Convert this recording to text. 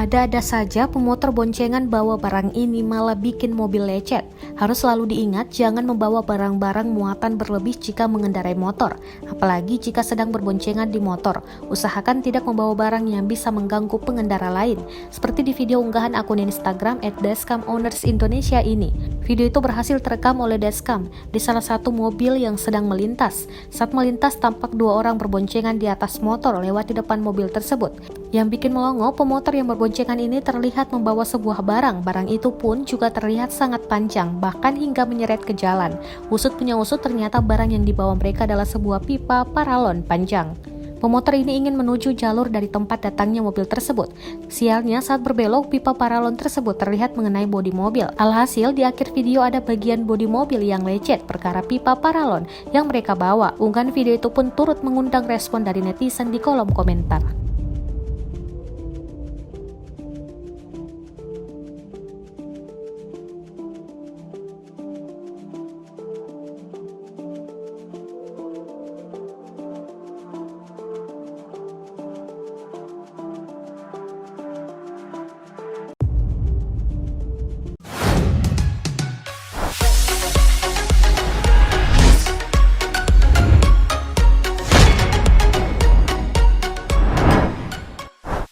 Ada-ada saja pemotor boncengan bawa barang ini malah bikin mobil lecet. Harus selalu diingat jangan membawa barang-barang muatan berlebih jika mengendarai motor, apalagi jika sedang berboncengan di motor. Usahakan tidak membawa barang yang bisa mengganggu pengendara lain, seperti di video unggahan akun Instagram @dashcamowners_Indonesia ini. Video itu berhasil terekam oleh Dashcam di salah satu mobil yang sedang melintas. Saat melintas tampak dua orang berboncengan di atas motor lewat di depan mobil tersebut. Yang bikin melongo, pemotor yang berboncengan ini terlihat membawa sebuah barang. Barang itu pun juga terlihat sangat panjang, bahkan hingga menyeret ke jalan. Usut punya usut, ternyata barang yang dibawa mereka adalah sebuah pipa paralon panjang. Pemotor ini ingin menuju jalur dari tempat datangnya mobil tersebut. Sialnya, saat berbelok, pipa paralon tersebut terlihat mengenai bodi mobil. Alhasil, di akhir video ada bagian bodi mobil yang lecet perkara pipa paralon yang mereka bawa. Unggahan video itu pun turut mengundang respon dari netizen di kolom komentar.